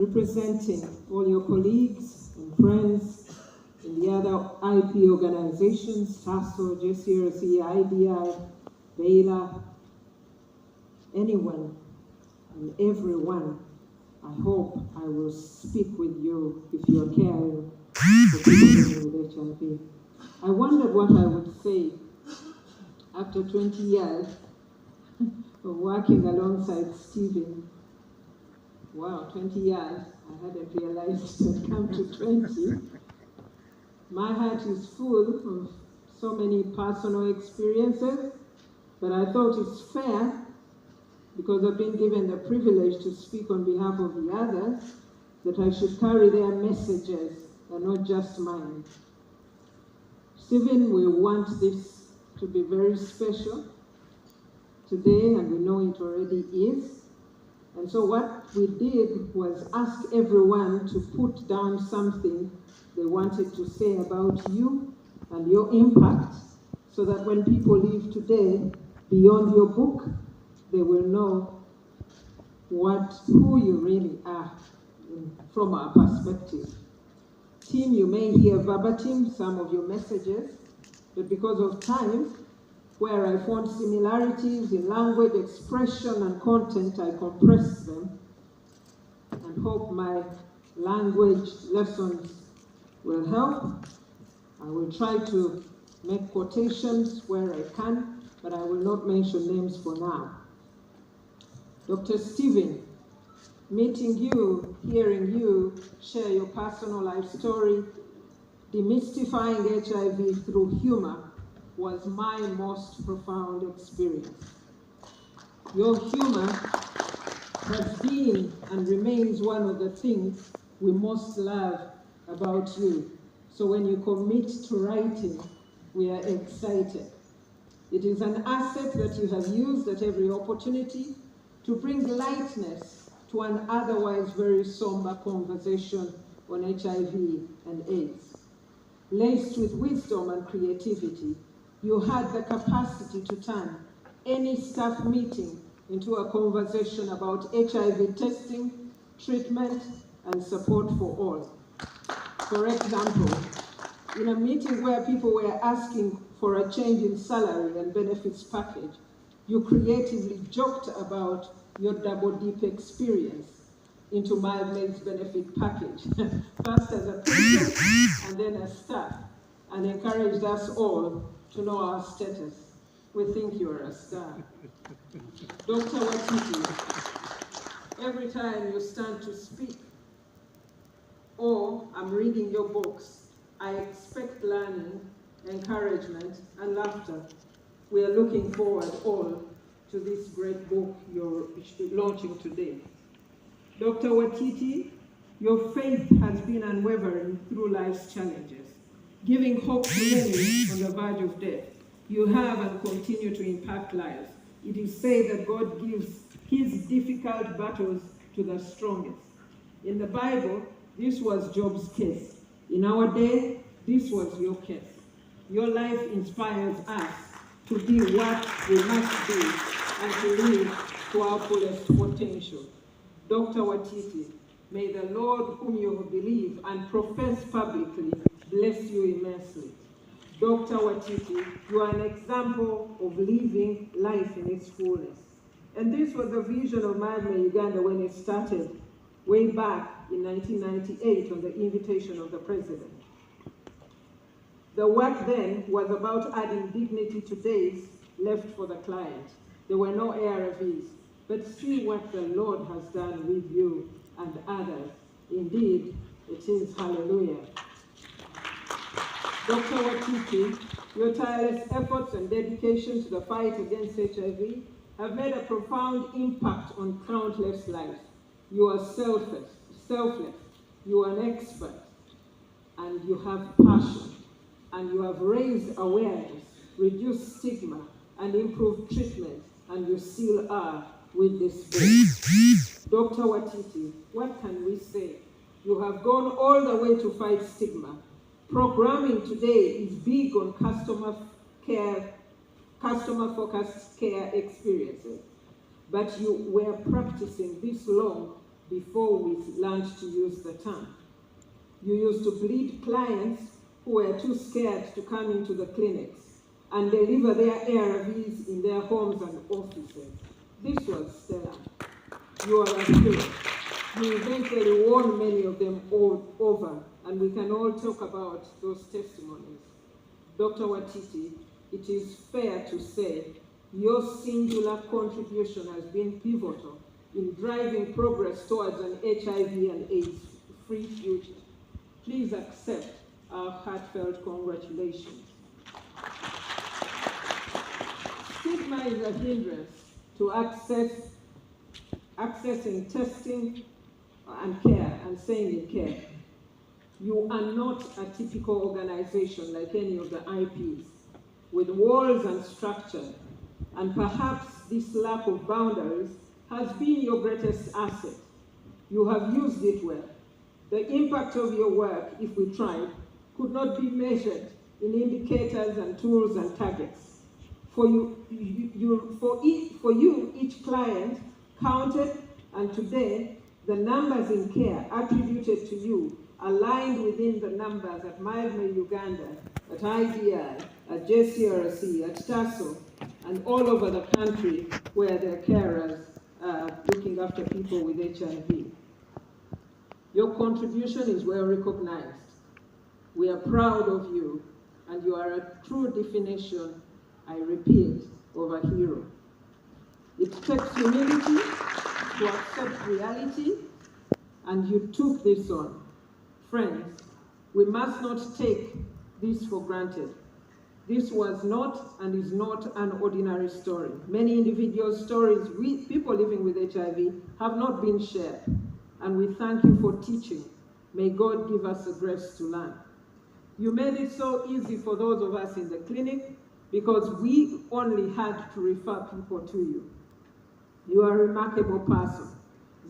representing all your colleagues and friends in the other IP organizations, TASO, JCRC, IDI, Baylor, anyone and everyone. I hope I will speak with you if you are caring for people living with HIV. I wondered what I would say after 20 years of working alongside Stephen. Wow, 20 years. I hadn't realized it had come to 20. My heart is full of so many personal experiences, but I thought it's fair, because I've been given the privilege to speak on behalf of the others, that I should carry their messages and not just mine. Stephen, we want this to be very special today, and we know it already is. And so what we did was ask everyone to put down something they wanted to say about you and your impact, so that when people leave today, beyond your book, they will know who you really are from our perspective. Team, you may hear verbatim some of your messages, but because of time, where I found similarities in language, expression, and content, I compressed them and hope my language lessons will help. I will try to make quotations where I can, but I will not mention names for now. Dr. Stephen, meeting you, hearing you share your personal life story, demystifying HIV through humor, was my most profound experience. Your humor has been and remains one of the things we most love about you. So when you commit to writing, we are excited. It is an asset that you have used at every opportunity to bring lightness to an otherwise very somber conversation on HIV and AIDS. Laced with wisdom and creativity, you had the capacity to turn any staff meeting into a conversation about HIV testing, treatment, and support for all. For example, in a meeting where people were asking for a change in salary and benefits package, you creatively joked about your double dip experience into Mildred's benefit package, first as a patient and then as staff, and encouraged us all to know our status. We think you are a star. Dr. Watiti, every time you stand to speak, or I'm reading your books, I expect learning, encouragement, and laughter. We are looking forward all to this great book you're launching today. Dr. Watiti, your faith has been unwavering through life's challenges, giving hope to many on the verge of death. You have and continue to impact lives. It is said that God gives his difficult battles to the strongest. In the Bible, this was Job's case. In our day, this was your case. Your life inspires us to be what we must be and to live to our fullest potential. Dr. Watiti, may the Lord whom you believe and profess publicly bless you immensely. Dr. Watiti, you are an example of living life in its fullness. And this was the vision of Madma Uganda when it started way back in 1998 on the invitation of the president. The work then was about adding dignity to days left for the client. There were no ARVs, but see what the Lord has done with you and others. Indeed, it is hallelujah. Dr. Watiti, your tireless efforts and dedication to the fight against HIV have made a profound impact on countless lives. You are selfless, you are an expert, and you have passion, and you have raised awareness, reduced stigma, and improved treatment, and you still are with this book. Dr. Watiti, what can we say? You have gone all the way to fight stigma. Programming today is big on customer-focused care experiences, but you were practicing this long before we learned to use the term. You used to bleed clients who were too scared to come into the clinics and deliver their ARVs in their homes and offices. This was stellar. You are a hero. You eventually won many of them all over, and we can all talk about those testimonies. Dr. Watiti, it is fair to say your singular contribution has been pivotal in driving progress towards an HIV and AIDS-free future. Please accept our heartfelt congratulations. Stigma is a hindrance to accessing testing and care and staying in care. You are not a typical organization like any of the IPs, with walls and structure, and perhaps this lack of boundaries has been your greatest asset. You have used it well. The impact of your work, if we tried, could not be measured in indicators and tools and targets. For you, each client counted, and today, the numbers in care attributed to you aligned within the numbers at Mildmay Uganda, at IDI, at JCRC, at TASO, and all over the country where there are carers looking after people with HIV. Your contribution is well recognized. We are proud of you, and you are a true definition, I repeat, of a hero. It takes humility to accept reality, and you took this on. Friends, we must not take this for granted. This was not and is not an ordinary story. Many individual stories with people living with HIV have not been shared, and we thank you for teaching. May God give us the grace to learn. You made it so easy for those of us in the clinic because we only had to refer people to you. You are a remarkable person,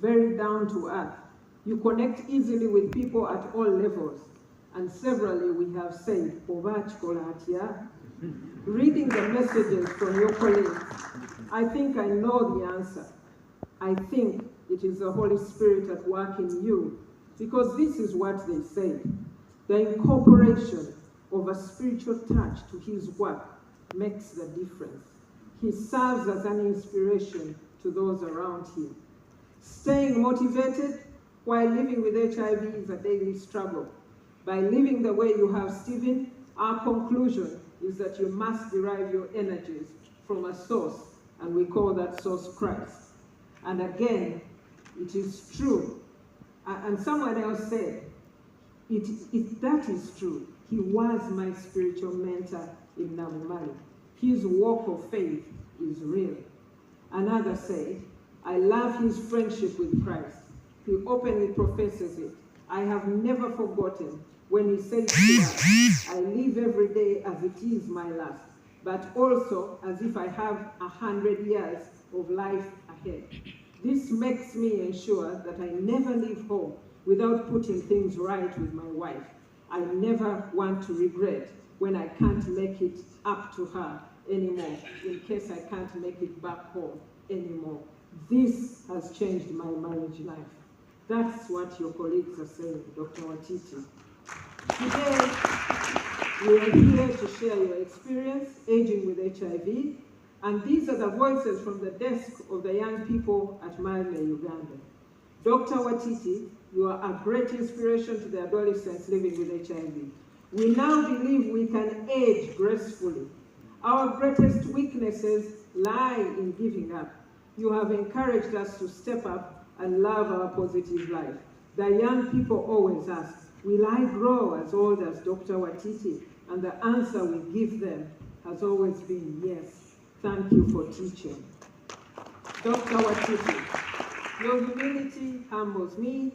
very down to earth. You connect easily with people at all levels, and severally we have said, reading the messages from your colleagues, I think I know the answer. I think it is the Holy Spirit at work in you, because this is what they said. The incorporation of a spiritual touch to his work makes the difference. He serves as an inspiration to those around him. Staying motivated while living with HIV is a daily struggle. By living the way you have, Stephen, our conclusion is that you must derive your energies from a source, and we call that source Christ. And again, it is true. And someone else said, that is true. He was my spiritual mentor in Namumali. His walk of faith is real. Another said, I love his friendship with Christ. He openly professes it. I have never forgotten when he says to us, I live every day as it is my last, but also as if I have 100 years of life ahead. This makes me ensure that I never leave home without putting things right with my wife. I never want to regret when I can't make it up to her anymore, in case I can't make it back home anymore. This has changed my marriage life. That's what your colleagues are saying, Dr. Watiti. Today, we are here to share your experience aging with HIV, and these are the voices from the desk of the young people at Mildmay, Uganda. Dr. Watiti, you are a great inspiration to the adolescents living with HIV. We now believe we can age gracefully. Our greatest weaknesses lie in giving up. You have encouraged us to step up and love our positive life. The young people always ask, will I grow as old as Dr. Watiti? And the answer we give them has always been yes. Thank you for teaching. Dr. Watiti, your humility humbles me.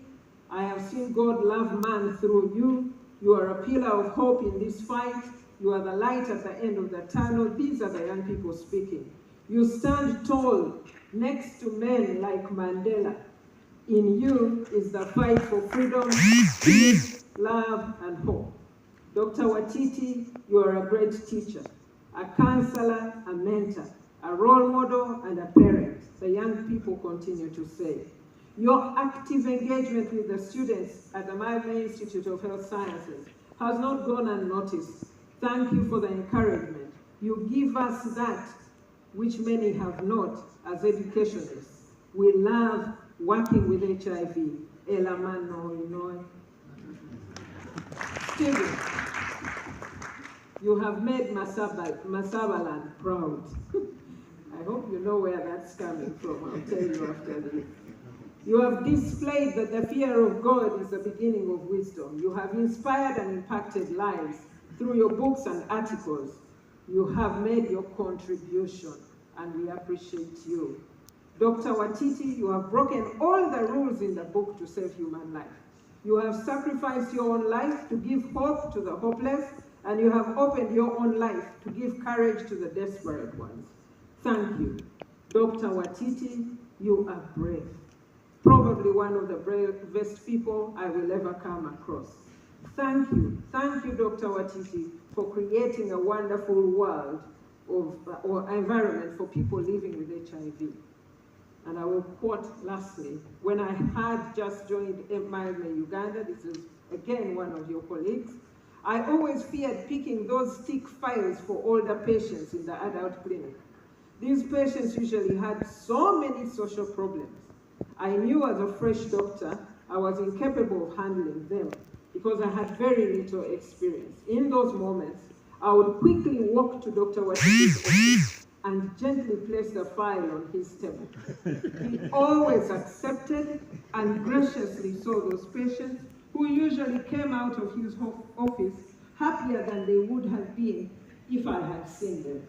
I have seen God love man through you. You are a pillar of hope in this fight. You are the light at the end of the tunnel. These are the young people speaking. You stand tall next to men like Mandela. In you is the fight for freedom, peace, love, and hope. Dr. Watiti, you are a great teacher, a counselor, a mentor, a role model, and a parent, the young people continue to say. Your active engagement with the students at the Miami Institute of Health Sciences has not gone unnoticed. Thank you for the encouragement. You give us that which many have not as educationists. We love working with HIV. Stephen, you have made Masabaland proud. I hope you know where that's coming from. I'll tell you after this. You have displayed that the fear of God is the beginning of wisdom. You have inspired and impacted lives through your books and articles. You have made your contribution, and we appreciate you. Dr. Watiti, you have broken all the rules in the book to save human life. You have sacrificed your own life to give hope to the hopeless, and you have opened your own life to give courage to the desperate ones. Thank you. Dr. Watiti, you are brave. Probably one of the bravest people I will ever come across. Thank you, Dr. Watiti, for creating a wonderful world or environment for people living with HIV. And I will quote lastly, when I had just joined Miami, Uganda, this is again one of your colleagues, I always feared picking those thick files for older patients in the adult clinic. These patients usually had so many social problems. I knew as a fresh doctor, I was incapable of handling them because I had very little experience. In those moments, I would quickly walk to Dr. Watiti's office and gently place the file on his table. He always accepted and graciously saw those patients who usually came out of his office happier than they would have been if I had seen them.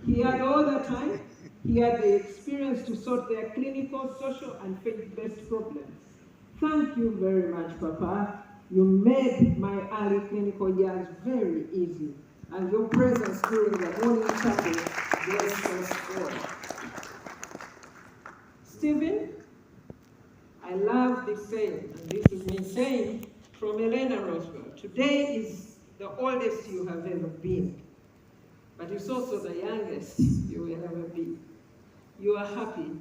He had all the time. He had the experience to sort their clinical, social, and faith-based problems. Thank you very much, Papa. You made my early clinical years very easy, and your presence during the morning chapel blessed us all. Stephen, I love this saying, and this is me saying from Elena Roosevelt. Today is the oldest you have ever been, but it's also the youngest you will ever be. You are happy,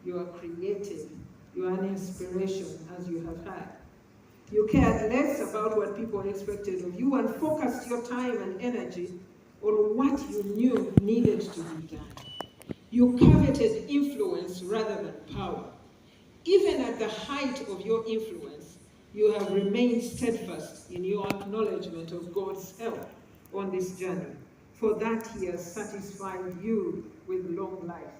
you are creative, you are an inspiration as you have had. You cared less about what people expected of you and focused your time and energy on what you knew needed to be done. You coveted influence rather than power. Even at the height of your influence, you have remained steadfast in your acknowledgement of God's help on this journey. For that, He has satisfied you with long life.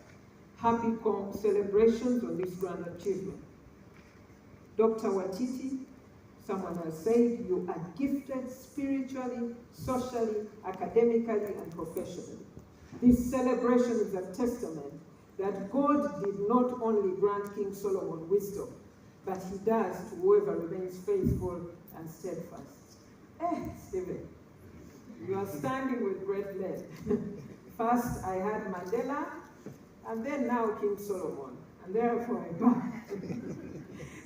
Happy celebrations on this grand achievement. Dr. Watiti, someone has said, you are gifted spiritually, socially, academically, and professionally. This celebration is a testament that God did not only grant King Solomon wisdom, but He does to whoever remains faithful and steadfast. Stephen, you are standing with great men. First, I had Mandela, and then now King Solomon, and therefore I bow.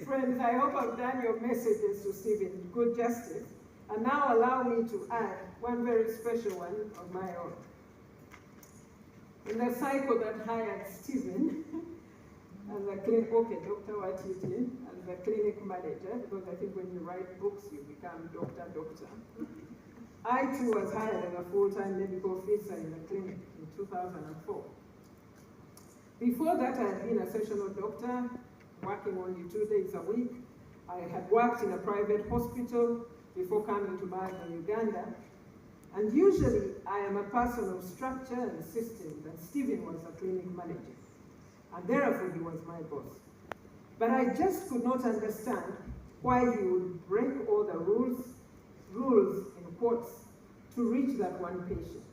Friends, I hope I've done your messages to Stephen good justice, and now allow me to add one very special one of my own. In the cycle that hired Stephen as a clinic, Dr. Watiti, as a clinic manager, because I think when you write books, you become doctor. I too was hired as a full-time medical officer in the clinic in 2004. Before that, I had been a sessional doctor, working only 2 days a week. I had worked in a private hospital before coming to Miami, Uganda. And usually, I am a person of structure and systems, and Stephen was a clinic manager. And therefore, he was my boss. But I just could not understand why he would break all the rules in quotes, to reach that one patient.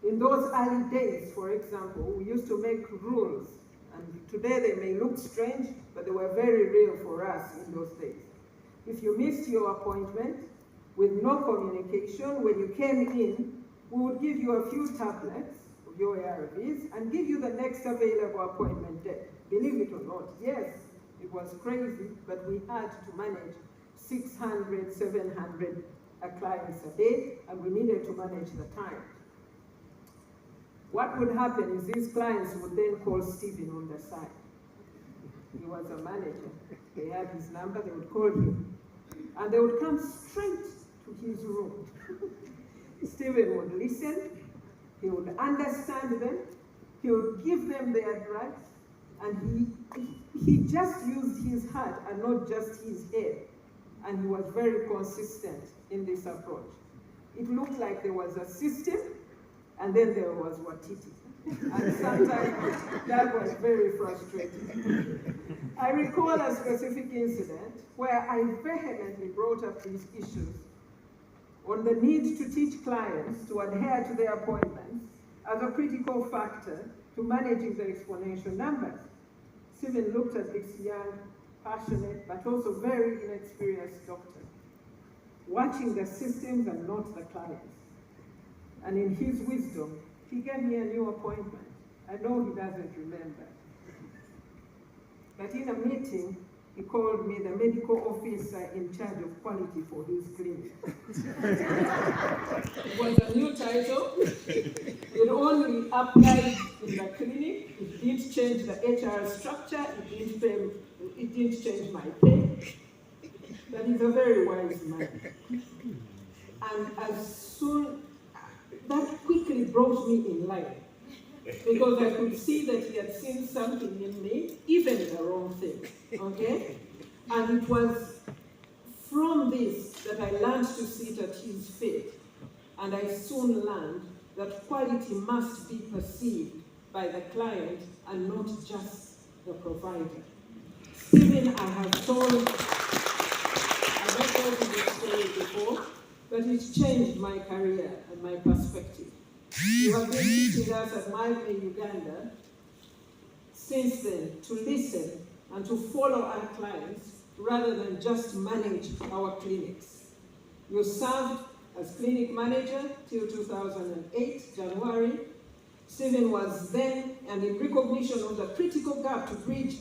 In those early days, for example, we used to make rules, and today they may look strange, but they were very real for us in those days. If you missed your appointment with no communication, when you came in, we would give you a few tablets of your ARVs and give you the next available appointment date. Believe it or not, yes, it was crazy, but we had to manage 600, 700 clients a day, and we needed to manage the time. What would happen is these clients would then call Stephen on the side. He was a manager. They had his number, they would call him. And they would come straight to his room. Stephen would listen, he would understand them, he would give them their drugs, and he just used his heart and not just his head. And he was very consistent in this approach. It looked like there was a system, and then there was Watiti. And sometimes that was very frustrating. I recall a specific incident where I vehemently brought up these issues on the need to teach clients to adhere to their appointments as a critical factor to managing the exponential numbers. Stephen looked at this young, passionate, but also very inexperienced doctor, watching the systems and not the clients. And in his wisdom, he gave me a new appointment. I know he doesn't remember. But in a meeting, he called me the medical officer in charge of quality for his clinic. It was a new title. It only applied in the clinic. It didn't change the HR structure. It didn't change my pay. But he's a very wise man. And that quickly brought me in line, because I could see that he had seen something in me, even the wrong thing, okay? And it was from this that I learned to sit at his feet, and I soon learned that quality must be perceived by the client and not just the provider. Stephen, I've not told you this story before, but it's changed my career and my perspective. You have been teaching us at Malme, Uganda, since then, to listen and to follow our clients rather than just manage our clinics. You served as clinic manager till 2008, January. Stephen was then, and in recognition of the critical gap to bridge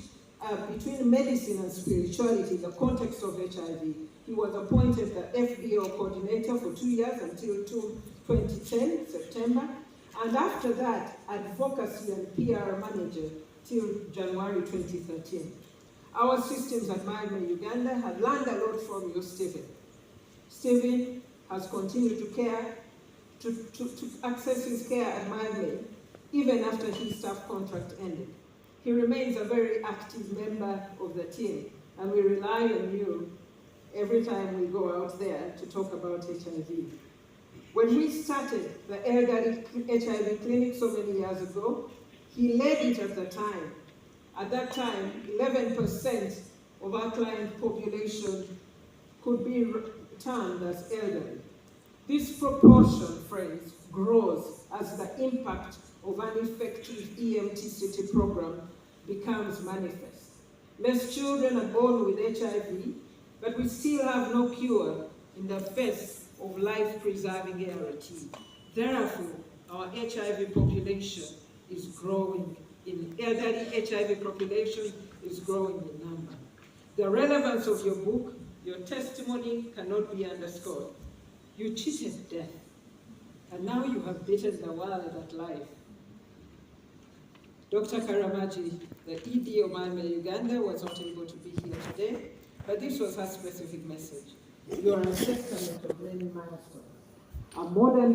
between medicine and spirituality in the context of HIV, he was appointed the FBO coordinator for 2 years until 2010, September, and after that, advocacy and PR manager till January 2013. Our systems at Malme, Uganda have learned a lot from you, Stephen. Stephen has continued to care, to access his care at Malme, even after his staff contract ended. He remains a very active member of the team, and we rely on you every time we go out there to talk about HIV. When we started the elderly HIV clinic so many years ago, he led it at the time. At that time, 11% of our client population could be termed as elderly. This proportion, friends, grows as the impact of an effective EMTCT program becomes manifest. Less children are born with HIV, but we still have no cure in the face of life-preserving ART. Therefore, our HIV population is growing. Elderly HIV population is growing in number. The relevance of your book, your testimony cannot be underscored. You cheated death, and now you have beaten the world at life. Dr. Karamaji, the ED of Malme, Uganda, was not able to be here today, but this was her specific message. You are a testament of many milestones. A modern